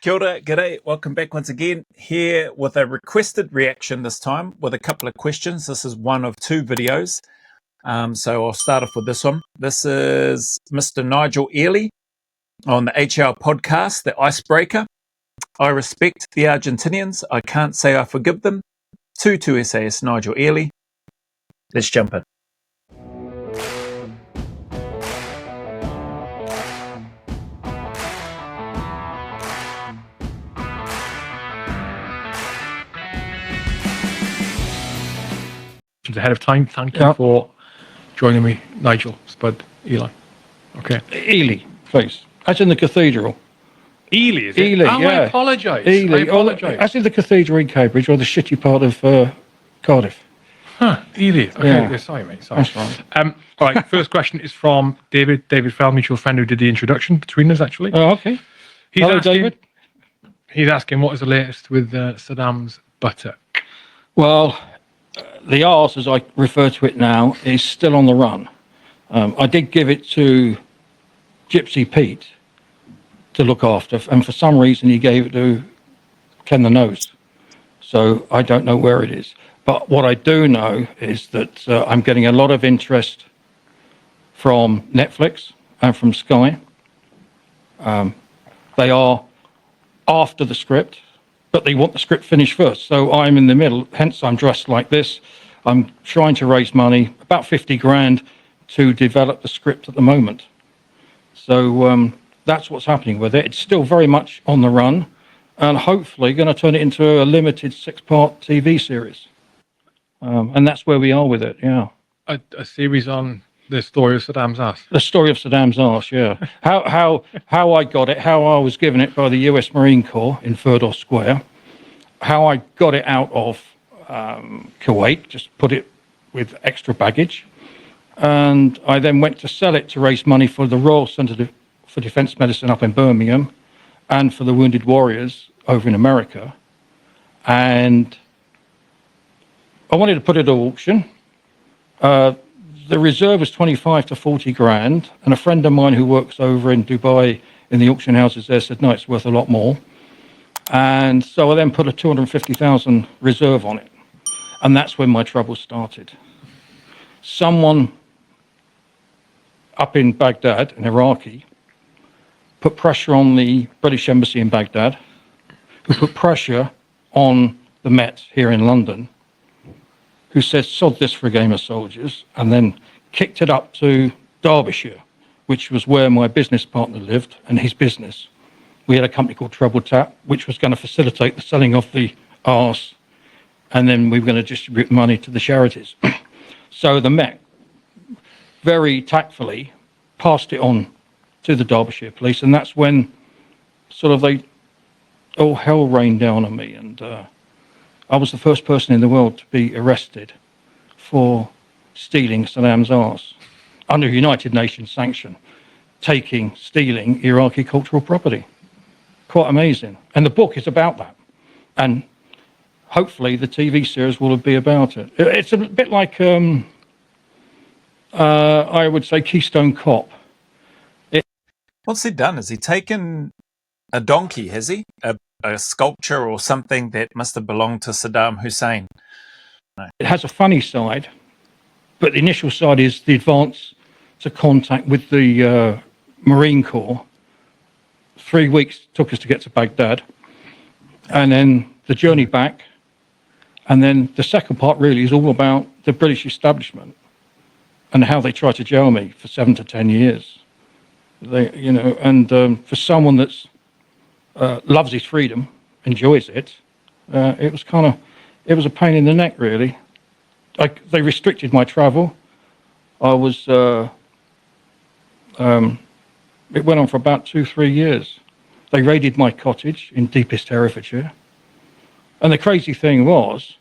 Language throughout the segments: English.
Kia ora, g'day, welcome back once again, here with a requested reaction this time with a couple of questions. This is one of two videos, so I'll start off with this one. This is Mr. Nigel Ely on the HR podcast, the Icebreaker. I respect the Argentinians, I can't say I forgive them. 22SAS Nigel Ely. Let's jump in. Ahead of time, thank you for joining me, Nigel Spud Ely. Okay, Ely, please. As in the cathedral. Ely, is it? Ely, oh, yeah. I apologise. Ely, I apologise. as in the cathedral in Cambridge or the shitty part of Cardiff. Ely. Okay, Yeah. Sorry, mate. Sorry. That's right. All right. First question is from David. David Fell, mutual friend who did the introduction between us. Actually. Oh, okay. Hello, David. He's asking what is the latest with Saddam's butter. Well, the Aus, as I refer to it now, is still on the run. I did give it to Gypsy Pete to look after, and for some reason he gave it to Ken the Nose. So I don't know where it is. But what I do know is that I'm getting a lot of interest from Netflix and from Sky. They are after the script, but they want the script finished first. So I'm in the middle, hence I'm dressed like this. I'm trying to raise money, about 50 grand, to develop the script at the moment. So that's what's happening with it. It's still very much on the run, and hopefully going to turn it into a limited 6-part TV series. And that's where we are with it, yeah. A series on the story of Saddam's ass. The story of Saddam's arse, yeah. How I got it, how I was given it by the US Marine Corps in Firdos Square, how I got it out of Kuwait, just put it with extra baggage, and I then went to sell it to raise money for the Royal Centre for Defence Medicine up in Birmingham and for the Wounded Warriors over in America. And I wanted to put it at auction. The reserve was 25 to 40 grand, and a friend of mine who works over in Dubai in the auction houses there said, no, it's worth a lot more. And so I then put a 250,000 reserve on it. And that's when my trouble started. Someone up in Baghdad, an Iraqi, put pressure on the British Embassy in Baghdad, who put pressure on the Met here in London, who said, sod this for a game of soldiers, and then kicked it up to Derbyshire, which was where my business partner lived and his business. We had a company called Treble Tap, which was going to facilitate the selling of the arse, and then we were going to distribute money to the charities. So the Met very tactfully passed it on to the Derbyshire police, and that's when sort of all hell rained down on me, and I was the first person in the world to be arrested for stealing Saddam's arse under United Nations sanction, stealing Iraqi cultural property. Quite amazing. And the book is about that. And hopefully the TV series will be about it. It's a bit like, I would say, Keystone Cop. What's he done? Has he taken a donkey, has he? A sculpture or something that must have belonged to Saddam Hussein? No. It has a funny side, but the initial side is the advance to contact with the Marine Corps. 3 weeks took us to get to Baghdad, and then the journey back, and then the second part really is all about the British establishment and how they tried to jail me for 7 to 10 years. For someone that's loves his freedom, enjoys it, it was a pain in the neck really. They restricted my travel. It went on for about 2-3 years. They raided my cottage in deepest Herefordshire. And the crazy thing was,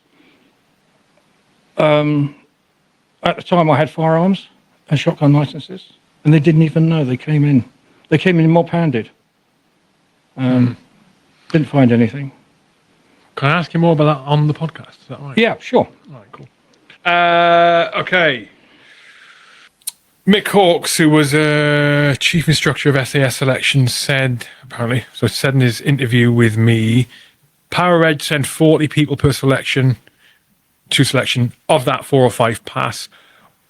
at the time I had firearms and shotgun licenses, and they didn't even know. They came in mob-handed. Didn't find anything. Can I ask you more about that on the podcast? Is that right? Yeah, sure. All right, cool. Okay. Mick Hawkes, who was a chief instructor of SAS selection, said in his interview with me, PowerEdge sent 40 people per selection to selection. Of that, 4 or 5 pass.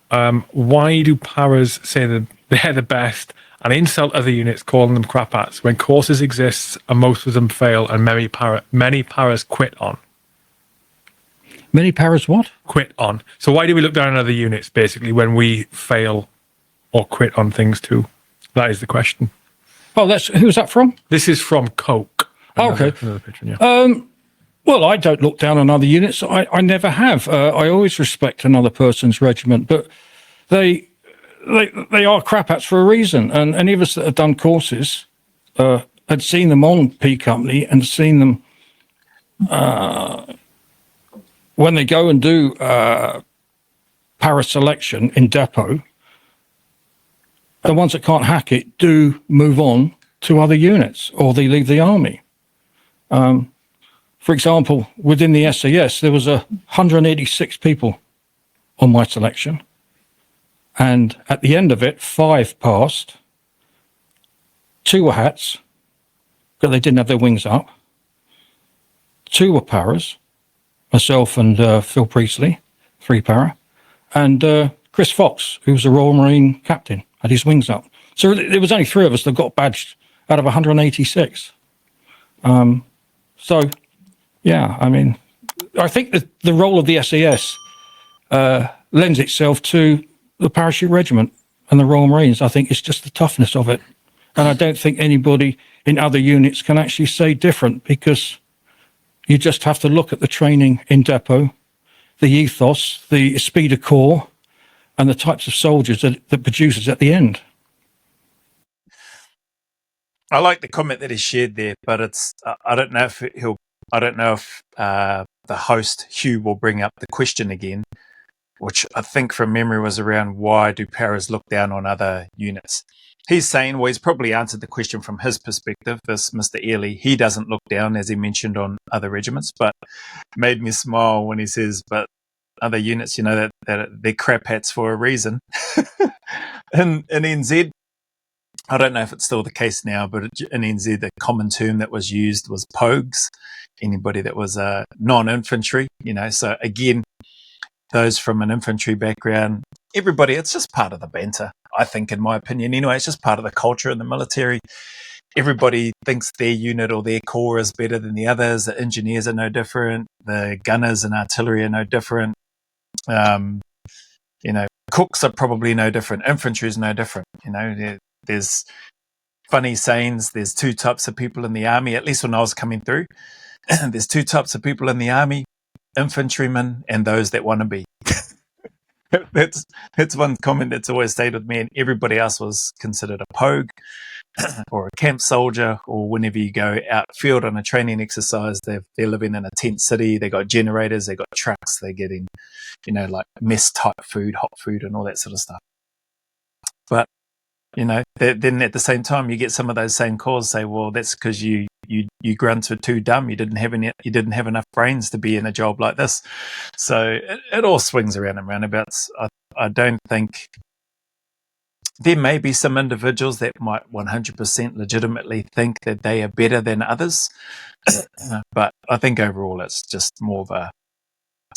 Why do paras say that they're the best and insult other units, calling them crap hats, when courses exist and most of them fail and many paras quit on? Many paras what? Quit on. So why do we look down on other units, basically, when we fail or quit on things too? That is the question. Oh, who's that from? This is from Coke. Okay. Another patron, yeah. Well, I don't look down on other units. I never have. I always respect another person's regiment, but they are crap hats for a reason. And any of us that have done courses had seen them on P Company and seen them when they go and do para selection in depot. The ones that can't hack it do move on to other units, or they leave the army. For example, within the SAS, there was 186 people on my selection. And at the end of it, 5 passed. 2 were hats, but they didn't have their wings up. 2 were paras, myself and Phil Priestley, 3 para. And Chris Fox, who was a Royal Marine captain, had his wings up. So there was only 3 of us that got badged out of 186. So, yeah, I mean, I think that the role of the SAS lends itself to the parachute regiment and the Royal Marines. I think it's just the toughness of it. And I don't think anybody in other units can actually say different, because you just have to look at the training in depot, the ethos, the esprit de corps, and the types of soldiers that produces at the end. I like the comment that he shared there, but it's I don't know if the host Hugh will bring up the question again, which I think from memory was around why do paras look down on other units. He's saying, well, he's probably answered the question from his perspective. This Mr. Ely, he doesn't look down, as he mentioned, on other regiments, but made me smile when he says, but other units, you know, that they're crap hats for a reason. in NZ, I don't know if it's still the case now, but in NZ, the common term that was used was pogues, anybody that was a non-infantry, you know. So again, those from an infantry background, everybody, it's just part of the banter, I think, in my opinion. Anyway, it's just part of the culture in the military. Everybody thinks their unit or their corps is better than the others. The engineers are no different. The gunners and artillery are no different. You know, cooks are probably no different. Infantry is no different. You know, there's funny sayings. There's 2 types of people in the army, at least when I was coming through. There's 2 types of people in the army: infantrymen and those that want to be. That's one comment that's always stayed with me. And everybody else was considered a pogue or a camp soldier, or whenever you go outfield on a training exercise, they're living in a tent city. They got generators, they got trucks, they're getting, you know, like mess type food, hot food, and all that sort of stuff. But you know, then at the same time, you get some of those same calls say, well, that's because you grunts were too dumb. You didn't have enough brains to be in a job like this. So it all swings around and roundabouts. I don't think there may be some individuals that might 100% legitimately think that they are better than others, but I think overall it's just more of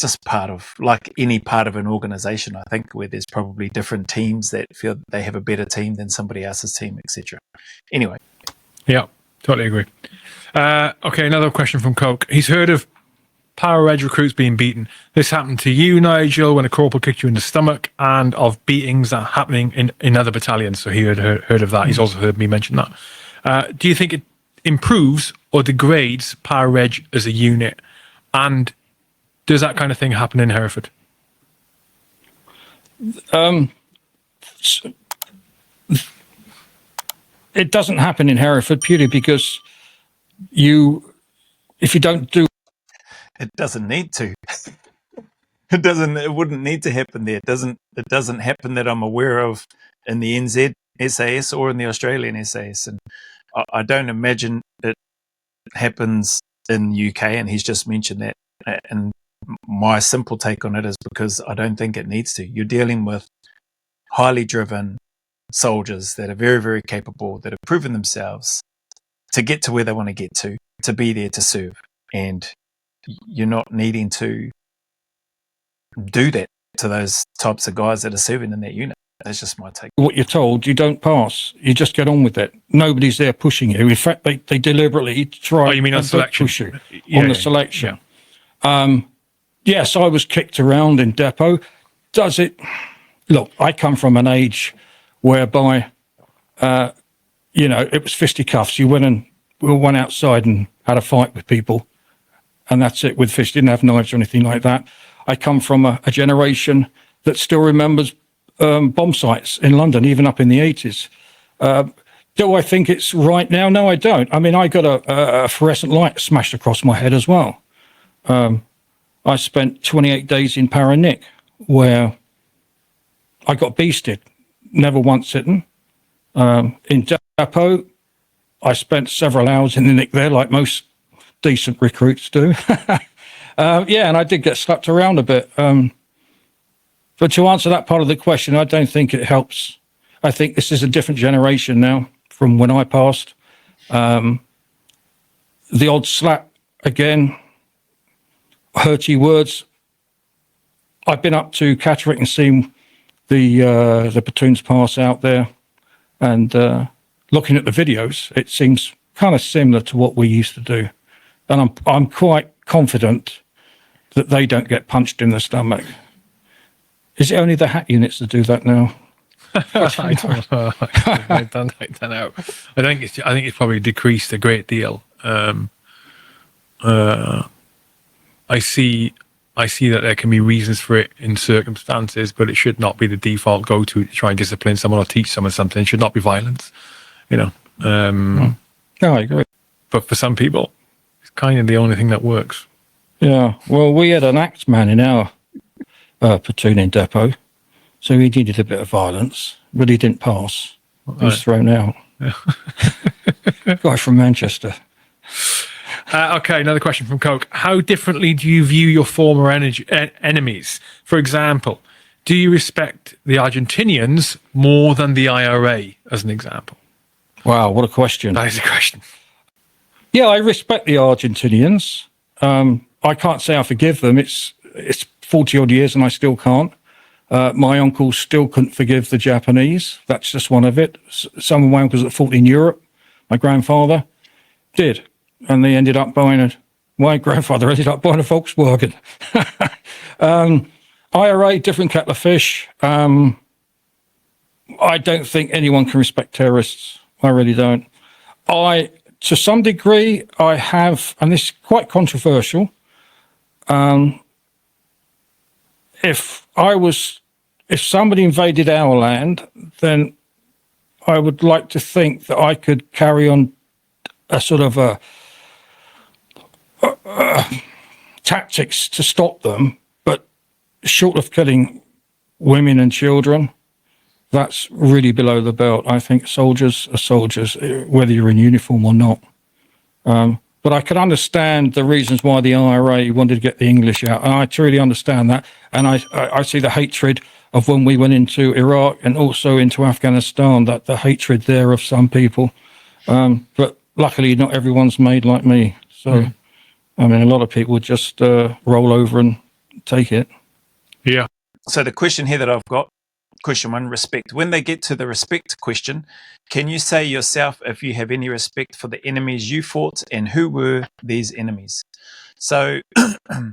just part of, like any part of an organization, I think, where there's probably different teams that feel that they have a better team than somebody else's team, etc. Anyway. Yeah, totally agree. Okay, another question from Coke. He's heard of PowerEdge recruits being beaten. This happened to you, Nigel, when a corporal kicked you in the stomach, and of beatings that are happening in other battalions. So he had heard of that. He's also heard me mention that. Do you think it improves or degrades PowerEdge as a unit? And does that kind of thing happen in Hereford? It doesn't happen in Hereford purely because if you don't do... It doesn't need to. It wouldn't need to happen there. It doesn't happen that I'm aware of in the NZ SAS or in the Australian SAS. And I don't imagine it happens in the UK, and he's just mentioned that. And my simple take on it is because I don't think it needs to. You're dealing with highly driven soldiers that are very, very capable, that have proven themselves to get to where they want to get to be there to serve. And you're not needing to do that to those types of guys that are serving in that unit. That's just my take. What you're told, you don't pass. You just get on with it. Nobody's there pushing you. In fact, they deliberately try. Oh, you mean on selection? Push you on the selection. Yeah. Yes, I was kicked around in depot. Does it? Look, I come from an age whereby, it was fisticuffs. We went outside and had a fight with people, and that's it. With fists, didn't have knives or anything like that. I come from a generation that still remembers bomb sites in London, even up in the 80s. Do I think it's right now? No, I don't. I mean, I got a fluorescent light smashed across my head as well. I spent 28 days in Paranick, where I got beasted, never once hidden. In depot, I spent several hours in the nick there, like most decent recruits do. And I did get slapped around a bit. But to answer that part of the question, I don't think it helps. I think this is a different generation now from when I passed. The odd slap, again, hurty words. I've been up to Catterick and seen the platoons pass out there, and looking at the videos, it seems kind of similar to what we used to do. And I'm quite confident that they don't get punched in the stomach. Is it only the hat units that do that now? I don't know. I don't know. I think it's probably decreased a great deal. I see that there can be reasons for it in circumstances, but it should not be the default go-to try and discipline someone or teach someone something. It should not be violence, No, I agree. But for some people, it's kind of the only thing that works. Yeah, well, we had an axeman in our platoon in depot, so he needed a bit of violence, but he didn't pass. He was thrown out. Yeah. Guy from Manchester. Okay, another question from Coke. How differently do you view your former enemies? For example, do you respect the Argentinians more than the IRA, as an example? Wow, what a question. That is a question. Yeah, I respect the Argentinians. I can't say I forgive them. It's 40-odd years and I still can't. My uncle still couldn't forgive the Japanese. That's just one of it. Some of my uncles that fought in Europe, my grandfather, did. And they ended up my grandfather ended up buying a Volkswagen. IRA, different kettle of fish. I don't think anyone can respect terrorists. I really don't. To some degree, I have, and this is quite controversial. If somebody invaded our land, then I would like to think that I could carry on a sort of tactics to stop them, but short of killing women and children, that's really below the belt. I think soldiers are soldiers, whether you're in uniform or not. But I can understand the reasons why the IRA wanted to get the English out, and I truly understand that. And I see the hatred of when we went into Iraq and also into Afghanistan, that the hatred there of some people. But luckily, not everyone's made like me. So, I mean, a lot of people just roll over and take it. Yeah. So the question here that I've got, question one, respect. When they get to the respect question, can you say yourself if you have any respect for the enemies you fought and who were these enemies? So a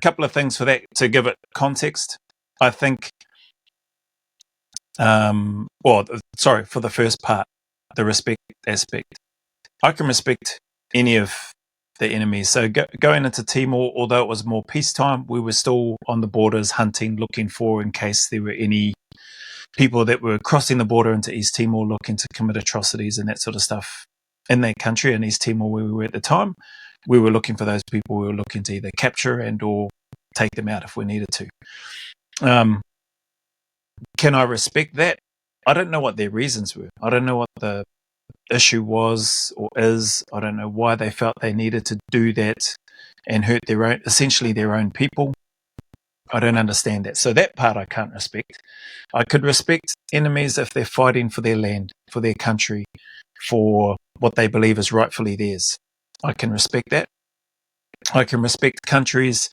couple of things for that to give it context. I think, for the first part, the respect aspect. I can respect any of the enemies. So going into Timor, although it was more peacetime, we were still on the borders hunting, looking for in case there were any people that were crossing the border into East Timor looking to commit atrocities and that sort of stuff in that country, in East Timor where we were at the time. We were looking for those people. We were looking to either capture and or take them out if we needed to. Can I respect that? I don't know what their reasons were. I don't know what the issue was or is. I don't know why they felt they needed to do that and hurt essentially their own people. I don't understand that. So that part I can't respect. I could respect enemies if they're fighting for their land, for their country, for what they believe is rightfully theirs. I can respect that. I can respect countries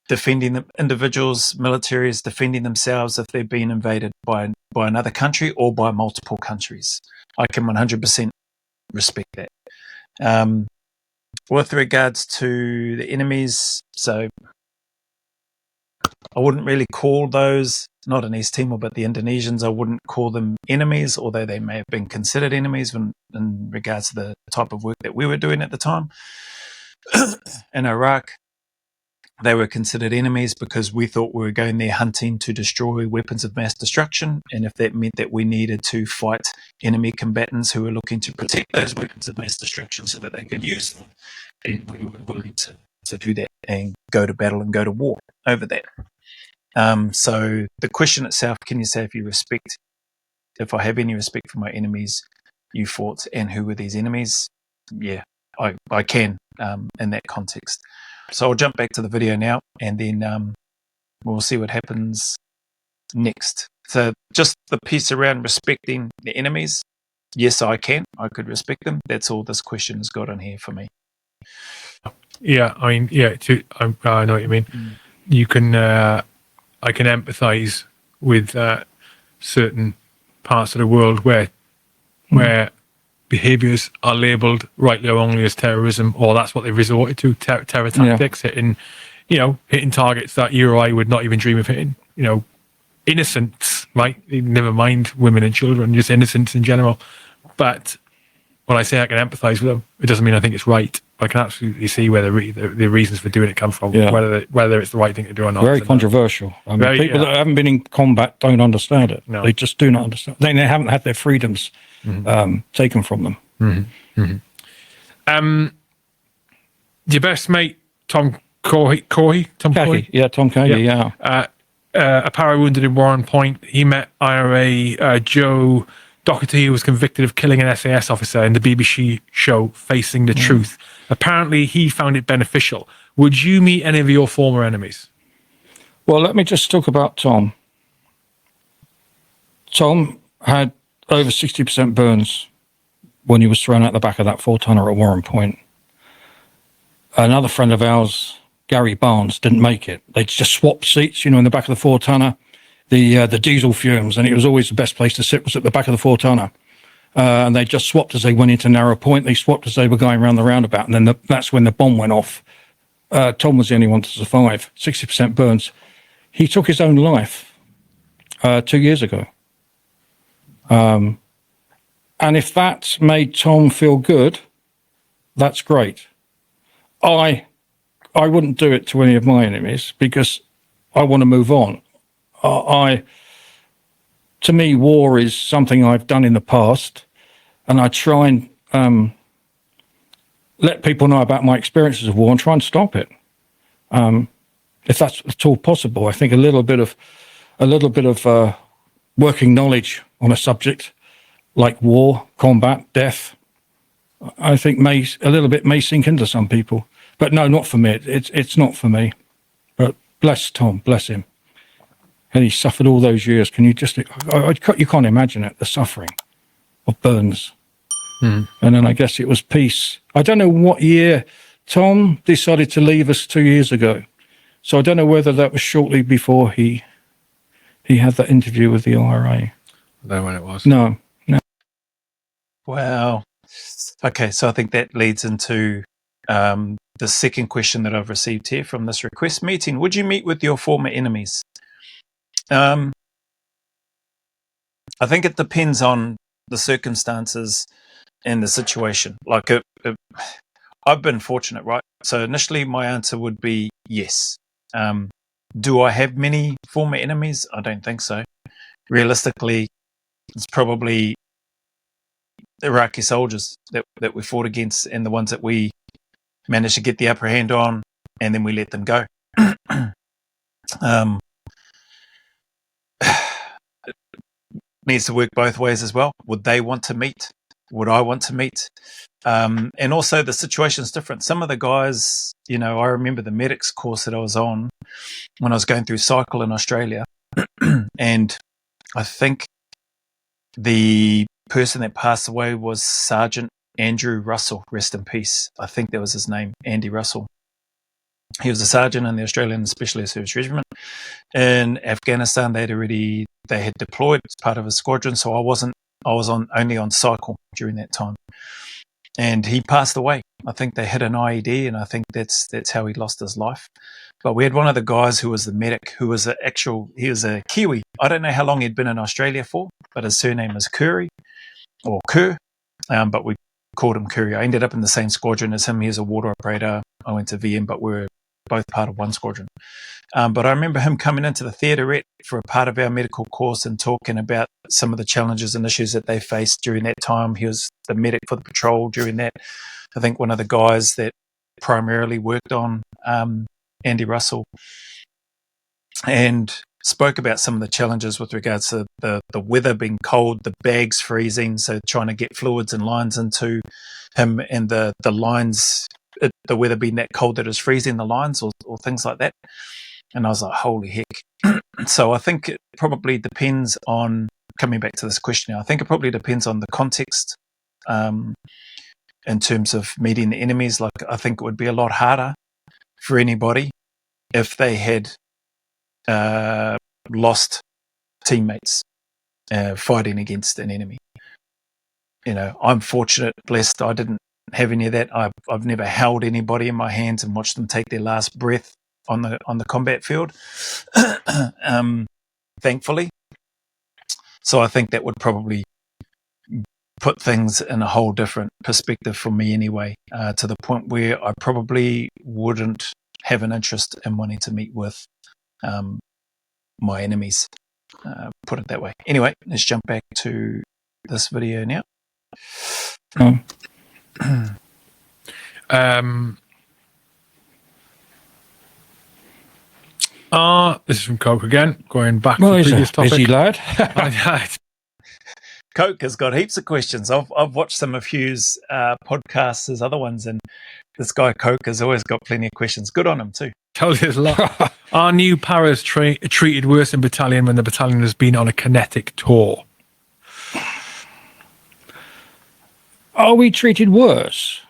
defending them, individuals, militaries defending themselves if they're being invaded by another country or by multiple countries. I can 100% respect that. With regards to the enemies, so I wouldn't really call those, not in East Timor, but the Indonesians, I wouldn't call them enemies, although they may have been considered enemies in regards to the type of work that we were doing at the time. In Iraq, they were considered enemies because we thought we were going there hunting to destroy weapons of mass destruction, and if that meant that we needed to fight enemy combatants who were looking to protect those weapons of mass destruction so that they could use them, then we were willing to do that and go to battle and go to war over that. So the question itself, can you say if I have any respect for my enemies you fought and who were these enemies? Yeah, I can in that context. So I'll jump back to the video now and then we'll see what happens next. So just the piece around respecting the enemies. Yes, I could respect them. That's all this question has got on here for me. Yeah, I mean, I know what you mean. You can, I can empathise with certain parts of the world where behaviours are labelled rightly or wrongly as terrorism, or that's what they've resorted to, terror tactics, hitting targets that you or I would not even dream of hitting. Innocents, right? Never mind women and children, just innocents in general. But when I say I can empathise with them, it doesn't mean I think it's right. I can absolutely see where the reasons for doing it come from, whether it's the right thing to do or not. Very controversial. I mean, people that haven't been in combat don't understand it. No. They just do not understand. They haven't had their freedoms taken from them. Your best mate, Tom Cahey? Tom Cahey? Yeah, Tom Cahey, yeah. A para wounded in Warren Point. He met IRA Joe Doherty, who was convicted of killing an SAS officer in the BBC show Facing the Truth. Apparently, he found it beneficial. Would you meet any of your former enemies? Well, let me just talk about Tom. Tom had over 60% burns when he was thrown out the back of that 4-tonner at Warren Point. Another friend of ours, Gary Barnes, didn't make it. They just swapped seats, in the back of the 4-tonner. The diesel fumes, and it was always the best place to sit was at the back of the 4-tonner. And they just swapped as they went into Narrow Point. They swapped as they were going around the roundabout, and then that's when the bomb went off. Tom was the only one to survive, 60% burns. He took his own life 2 years ago. And if that made Tom feel good, that's great. I wouldn't do it to any of my enemies because I want to move on. To me, war is something I've done in the past, and I try and let people know about my experiences of war and try and stop it, if that's at all possible. I think a little bit of working knowledge on a subject like war, combat, death, I think may sink into some people. But no, not for me. It's not for me. But bless Tom, bless him. And he suffered all those years. Can you just? You can't imagine it. The suffering of burns. And then I guess it was peace. I don't know what year Tom decided to leave us 2 years ago. So I don't know whether that was shortly before he had that interview with the IRA. I don't know when it was. No. Wow. Okay, so I think that leads into the second question that I've received here from this request meeting. Would you meet with your former enemies? I think it depends on the circumstances and the situation. Like, I've been fortunate, right? So initially my answer would be yes. Do I have many former enemies? I don't think so. Realistically, it's probably Iraqi soldiers that we fought against and the ones that we managed to get the upper hand on, and then we let them go. It needs to work both ways as well. Would they want to meet would I want to meet? And also the situation's different. Some of the guys, you know, I remember the medics course that I was on when I was going through cycle in Australia. And I think the person that passed away was Sergeant Andrew Russell, rest in peace. I think that was his name, Andy Russell. He was a sergeant in the Australian Special Air Service Regiment. In Afghanistan, they had deployed as part of a squadron, so I was only on cycle during that time. And he passed away. I think they hit an IED, and I think that's how he lost his life. But we had one of the guys who was the medic, who was he was a Kiwi. I don't know how long he'd been in Australia for, but his surname is Keir, but we called him Keir. I ended up in the same squadron as him. He was a water operator. I went to VM, but we were both part of one squadron. But I remember him coming into the theatre for a part of our medical course and talking about some of the challenges and issues that they faced during that time. He was the medic for the patrol during that. I think one of the guys that primarily worked on Andy Russell, and spoke about some of the challenges with regards to the weather being cold, the bags freezing, so trying to get fluids and lines into him, and the lines, the weather being that cold that is freezing the lines or things like that. And I was like, holy heck. So I think it probably depends on, coming back to this question, I think it probably depends on the context in terms of meeting the enemies. Like, I think it would be a lot harder for anybody if they had lost teammates fighting against an enemy. You know, I'm fortunate, blessed, I didn't have any of that. I've never held anybody in my hands and watched them take their last breath on the combat field, thankfully. So I think that would probably put things in a whole different perspective for me anyway, to the point where I probably wouldn't have an interest in wanting to meet with my enemies, put it that way. Anyway, let's jump back to this video now. This is from Coke again, going back to Well, the he's previous a topic. busy lad. Coke has got heaps of questions. I've watched some of Hugh's podcasts, his other ones, and this guy Coke has always got plenty of questions. Good on him too. Tells you a lot. Are new paras treated worse in battalion when the battalion has been on a kinetic tour? Are we treated worse?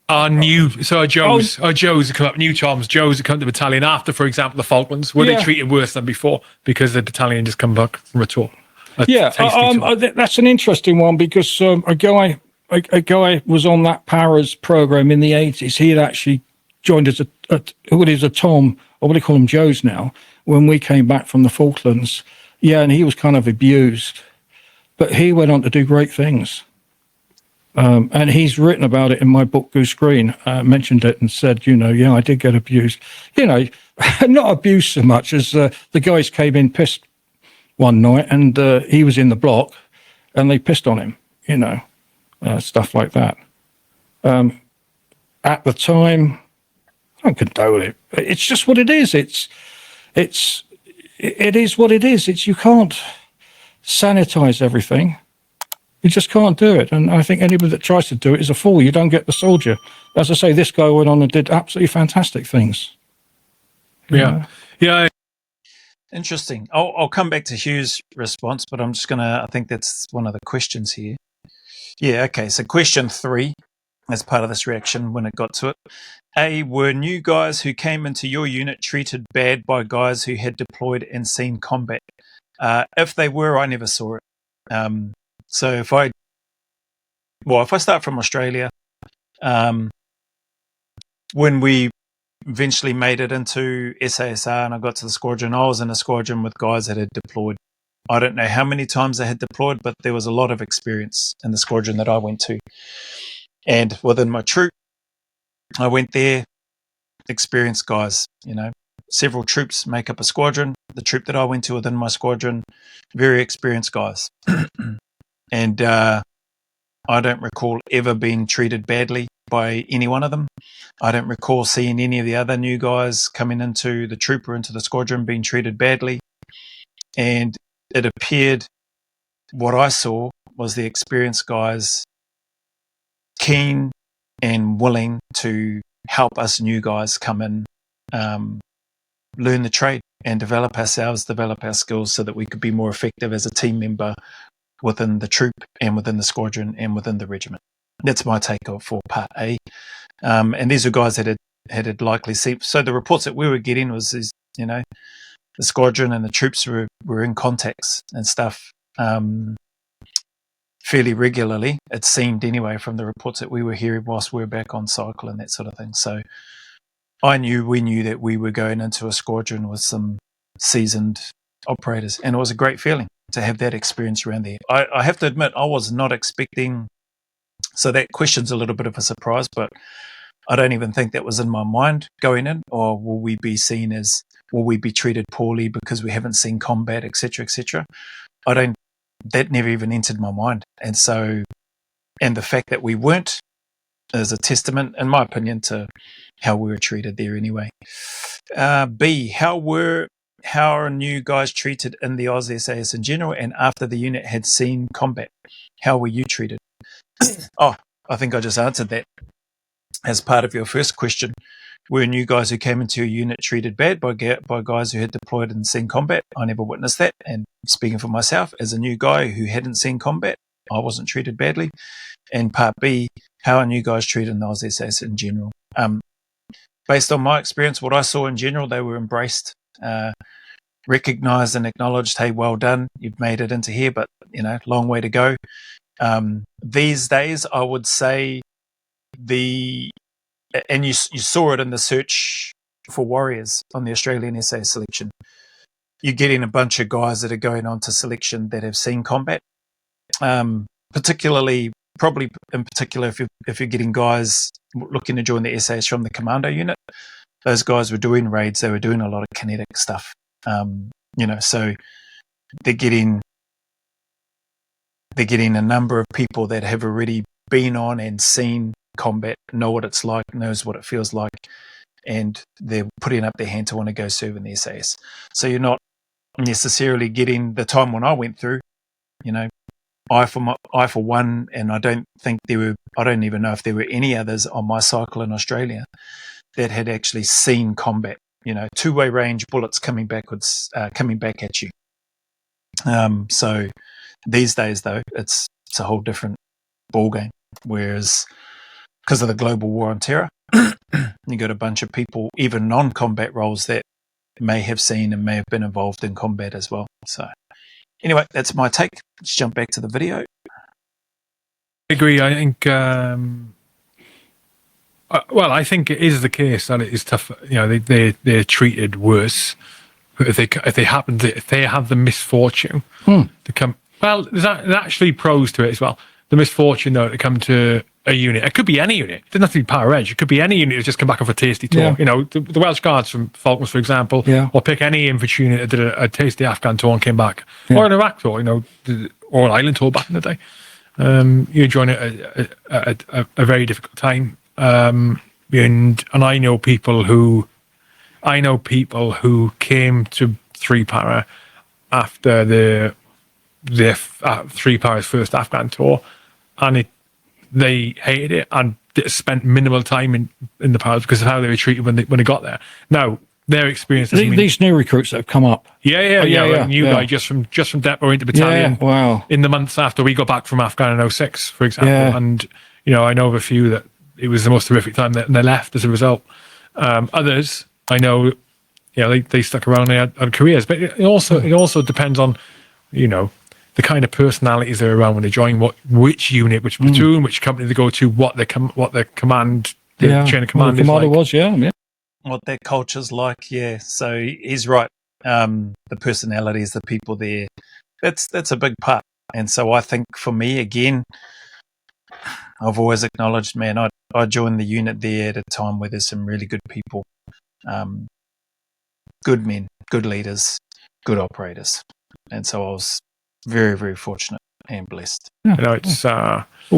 Are Joe's that come up, new Toms, Joe's that come to the battalion after, for example, the Falklands, were they treated worse than before because the battalion just come back from a tour? That's an interesting one, because a guy was on that paras program in the 80s. He had actually joined as a Tom, or what do you call him, Joe's now, when we came back from the Falklands. Yeah, and he was kind of abused, but he went on to do great things. And he's written about it in my book, Goose Green, mentioned it and said, I did get abused. Not abused so much as the guys came in pissed one night, and he was in the block and they pissed on him, stuff like that. At the time, I don't condone it. It's just what it is. It is what it is. You can't sanitize everything. You just can't do it. And I think anybody that tries to do it is a fool. You don't get the soldier. As I say, this guy went on and did absolutely fantastic things. Yeah. Interesting. I'll come back to Hugh's response, but I'm just I think that's one of the questions here. Yeah, okay. So question 3, as part of this reaction when it got to it. A, were new guys who came into your unit treated bad by guys who had deployed and seen combat? If they were, I never saw it. So if I start from Australia, when we eventually made it into SASR and I got to the squadron, I was in a squadron with guys that had deployed. I don't know how many times they had deployed, but there was a lot of experience in the squadron that I went to. And within my troop, I went there, experienced guys, several troops make up a squadron. The troop that I went to within my squadron, very experienced guys. And I don't recall ever being treated badly by any one of them. I don't recall seeing any of the other new guys coming into the troop or into the squadron being treated badly. And it appeared what I saw was the experienced guys keen and willing to help us new guys come in, learn the trade and develop ourselves, develop our skills so that we could be more effective as a team member within the troop and within the squadron and within the regiment. That's my take for part A. And these are guys that had likely seen. So the reports that we were getting was, the squadron and the troops were in contacts and stuff fairly regularly. It seemed anyway from the reports that we were hearing whilst we were back on cycle and that sort of thing. So we knew that we were going into a squadron with some seasoned operators, and it was a great feeling to have that experience around there. I have to admit, I was not expecting, so that question's a little bit of a surprise, but I don't even think that was in my mind going in, or will we be treated poorly because we haven't seen combat, etc., etc. That never even entered my mind. And the fact that we weren't is a testament, in my opinion, to how we were treated there anyway. B, how are new guys treated in the Aus SAS in general, and after the unit had seen combat? How were you treated? I think I just answered that as part of your first question. Were new guys who came into your unit treated bad by guys who had deployed and seen combat? I never witnessed that. And speaking for myself, as a new guy who hadn't seen combat, I wasn't treated badly. And part B, how are new guys treated in the Aus SAS in general? Based on my experience, what I saw in general, they were embraced, recognised and acknowledged. Hey, well done, you've made it into here, but long way to go. These days, I would say and you saw it in the search for warriors on the Australian SA selection. You're getting a bunch of guys that are going on to selection that have seen combat, probably in particular if you're getting guys looking to join the SAS from the commando unit. Those guys were doing raids, they were doing a lot of kinetic stuff, so they're getting a number of people that have already been on and seen combat, know what it's like, knows what it feels like, and they're putting up their hand to want to go serve in the SAS. So you're not necessarily getting the time when I went through, I for one, and I don't even know if there were any others on my cycle in Australia that had actually seen combat, two-way range bullets coming back at you. So these days though, it's a whole different ballgame. Whereas because of the global war on terror, you got a bunch of people, even non-combat roles, that may have seen and may have been involved in combat as well. So anyway, that's my take. Let's jump back to the video. I agree. I think, I think it is the case that it is tough. They're treated worse if they have the misfortune to come. Well, there's actually pros to it as well. The misfortune, though, to come to a unit. It could be any unit. It doesn't have to be para-reg. It could be any unit that's just come back off a tasty tour. Yeah. The Welsh Guards from Falkland, for example, or pick any infantry unit that did a tasty Afghan tour and came back. Yeah. Or an Iraq tour, or an island tour back in the day. You join it at a very difficult time. And I know people who came to 3 Para after the 3 Para's first Afghan tour, and they hated it and spent minimal time in the Paras because of how they were treated when they got there. Now, their experience doesn't mean... These new recruits that have come up. New guy just from depot into battalion. Yeah, wow. In the months after we got back from Afghan in 06, for example. Yeah. And, I know of a few that it was the most horrific time that they left as a result. Others, I know, they stuck around and they had careers. But it also depends on, the kind of personalities they're around when they join, which unit, which platoon, which company they go to, what their command, chain of command is like. Was, what their culture's like, So he's right. The personalities, the people there, that's a big part. And so I think for me, again, I've always acknowledged, man, I joined the unit there at a time where there's some really good people, good men, good leaders, good operators. And so I was very, very fortunate and blessed. Yeah. It's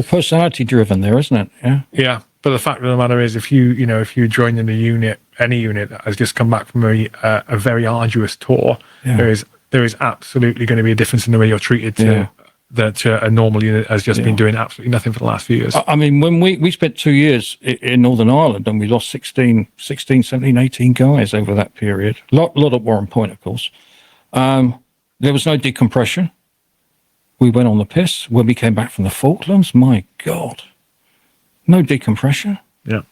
personality driven there, isn't it? Yeah. Yeah. But the fact of the matter is, if you join in a unit, any unit that has just come back from a very arduous tour, there is absolutely going to be a difference in the way you're treated to that a normal unit has just been doing absolutely nothing for the last few years. I mean, when we spent 2 years in Northern Ireland and we lost 16, 17, 18 guys over that period. A lot at Warren Point, of course. There was no decompression. We went on the piss. When we came back from the Falklands, my God, no decompression. Yeah.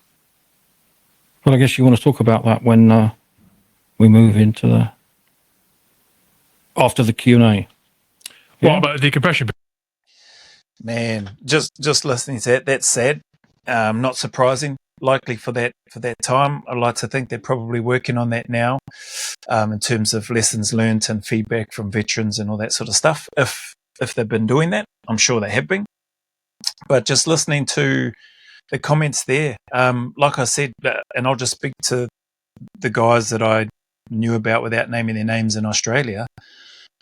But I guess you want to talk about that when we move into after the Q&A. What about the decompression? Man, just listening to that's sad. Not surprising. Likely for that time. I'd like to think they're probably working on that now, in terms of lessons learned and feedback from veterans and all that sort of stuff. If they've been doing that, I'm sure they have been. But just listening to the comments there, like I said, and I'll just speak to the guys that I knew about without naming their names in Australia.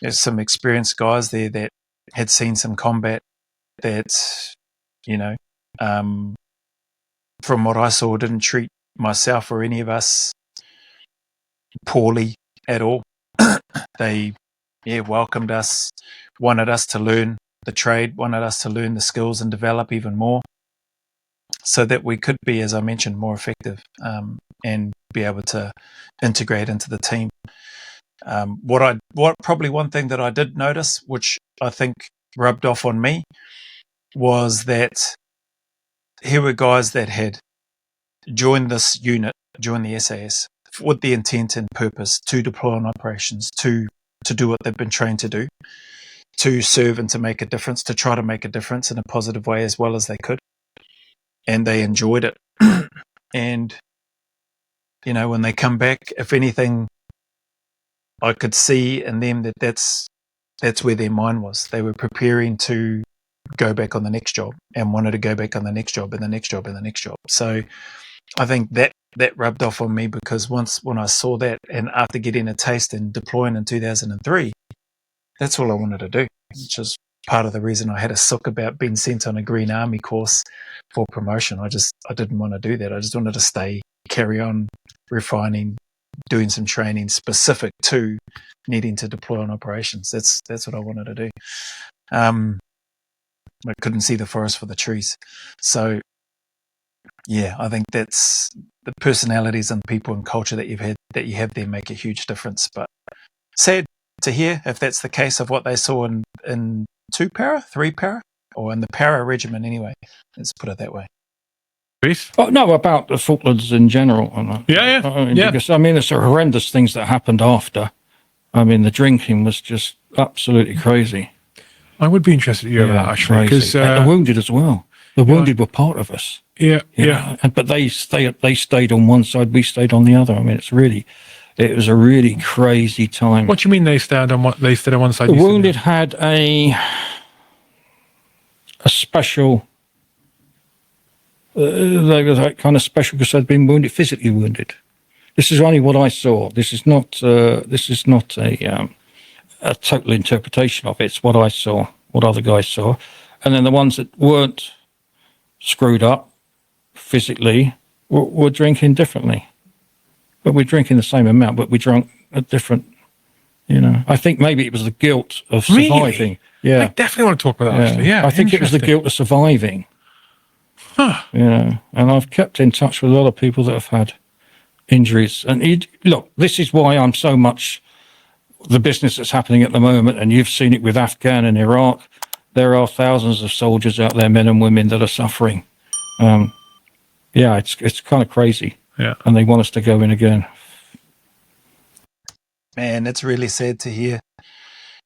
There's some experienced guys there that had seen some combat that, from what I saw, didn't treat myself or any of us poorly at all. They, welcomed us, wanted us to learn the trade, wanted us to learn the skills and develop even more so that we could be, as I mentioned, more effective, and be able to integrate into the team. Probably one thing that I did notice, which I think rubbed off on me, was that here were guys that had joined this unit, joined the SAS, with the intent and purpose to deploy on operations, to do what they've been trained to do, to serve and to make a difference, to try to make a difference in a positive way as well as they could. And they enjoyed it. And, when they come back, if anything, I could see in them that's where their mind was. They were preparing to go back on the next job and wanted to go back on the next job and the next job and the next job. So I think that rubbed off on me, because when I saw that, and after getting a taste and deploying in 2003, that's all I wanted to do, which is part of the reason I had a sook about being sent on a Green Army course for promotion. I didn't want to do that. I just wanted to carry on refining, doing some training specific to needing to deploy on operations. That's what I wanted to do. I couldn't see the forest for the trees. So, I think that's the personalities and people and culture that you have there make a huge difference. But sad to hear if that's the case of what they saw in 2 para, 3 para, or in the para regiment anyway. Let's put it that way. Oh, no, about the Falklands in general. Because, there's horrendous things that happened after. The drinking was just absolutely crazy. I would be interested to hear that, actually. Because the wounded as well. The wounded were part of us. But they stayed on one side, we stayed on the other. It was a really crazy time. What do you mean they stayed on one side? The wounded had a special... they were that kind of special because they'd been wounded, physically wounded. This is only what I saw. This is not a total interpretation of it. It's what I saw, what other guys saw. And then the ones that weren't screwed up physically were drinking differently. But we're drinking the same amount, but we drank a different, I think maybe it was the guilt of surviving. Really? Yeah. I definitely want to talk about that, actually. Yeah. I think it was the guilt of surviving. Huh. And I've kept in touch with a lot of people that have had injuries. And look, this is why I'm so much the business that's happening at the moment, and you've seen it with Afghan and Iraq. There are thousands of soldiers out there, men and women, that are suffering. It's kind of crazy. Yeah. And they want us to go in again. Man, it's really sad to hear.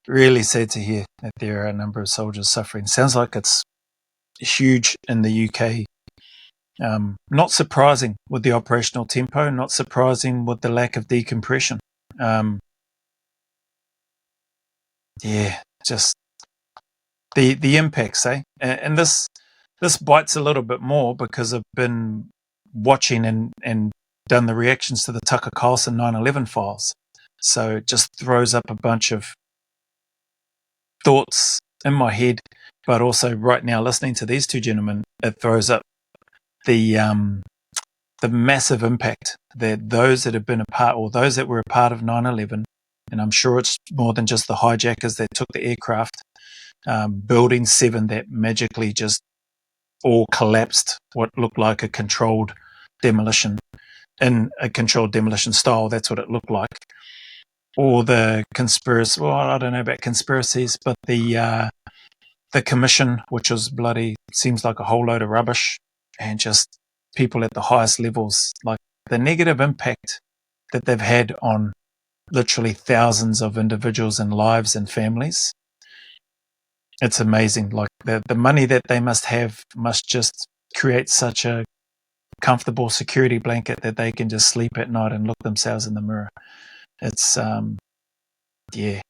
Really sad to hear that there are a number of soldiers suffering. Sounds like it's huge in the UK. Not surprising with the operational tempo, not surprising with the lack of decompression. Just the impacts, eh? And this bites a little bit more because I've been watching and done the reactions to the Tucker Carlson 9/11 files. So it just throws up a bunch of thoughts in my head, but also right now listening to these two gentlemen, it throws up the massive impact that those that have been a part, or those that were a part of 9/11, and I'm sure it's more than just the hijackers that took the aircraft, Building 7 that magically just all collapsed, what looked like a controlled demolition, in a controlled demolition style. That's what it looked like. Or the conspiracy, well, I don't know about conspiracies, but the commission, which was bloody, seems like a whole load of rubbish, and just people at the highest levels, like the negative impact that they've had on literally thousands of individuals and lives and families. It's amazing. Like the money that they must have must just create such a comfortable security blanket that they can just sleep at night and look themselves in the mirror. It's, yeah.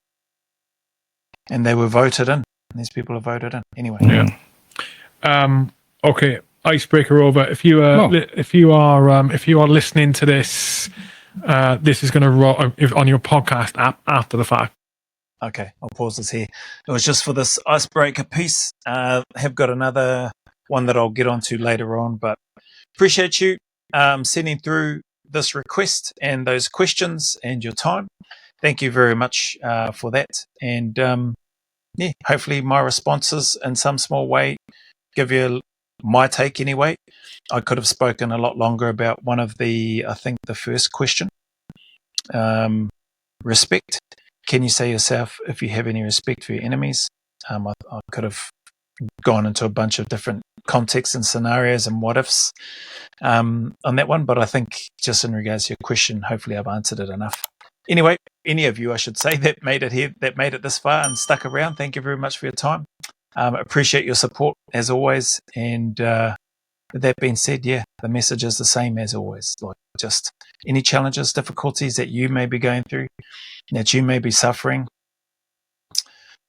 And they were voted in. These people are voted in. Anyway. Yeah. Okay. Icebreaker over. If you are listening to this, this is going to roll on your podcast app after the fact. Okay, I'll pause this here. It was just for this icebreaker piece. Have got another one that I'll get onto later on, but appreciate you sending through this request and those questions and your time. Thank you very much for that. And yeah, hopefully my responses in some small way give you my take anyway. I could have spoken a lot longer about one of the, I think the first question, respect. Can you say yourself if you have any respect for your enemies? I could have gone into a bunch of different contexts and scenarios and what ifs on that one, but I think just in regards to your question, hopefully I've answered it enough. Anyway, any of you, I should say, that made it here, that made it this far and stuck around, thank you very much for your time. Appreciate your support as always. And with that being said, yeah, the message is the same as always. Like just any challenges, difficulties that you may be going through, that you may be suffering,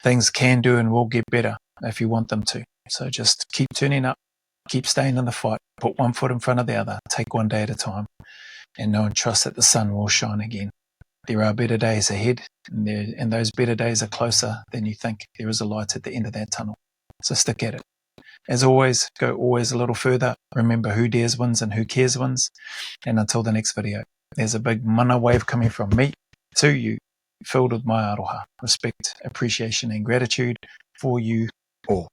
things can do and will get better if you want them to. So just keep turning up, keep staying in the fight, put one foot in front of the other, take one day at a time, and know and trust that the sun will shine again. There are better days ahead, and those better days are closer than you think. There is a light at the end of that tunnel. So stick at it. As always, go always a little further. Remember who dares wins and who cares wins. And until the next video, there's a big mana wave coming from me to you, filled with my aroha, respect, appreciation, and gratitude for you all.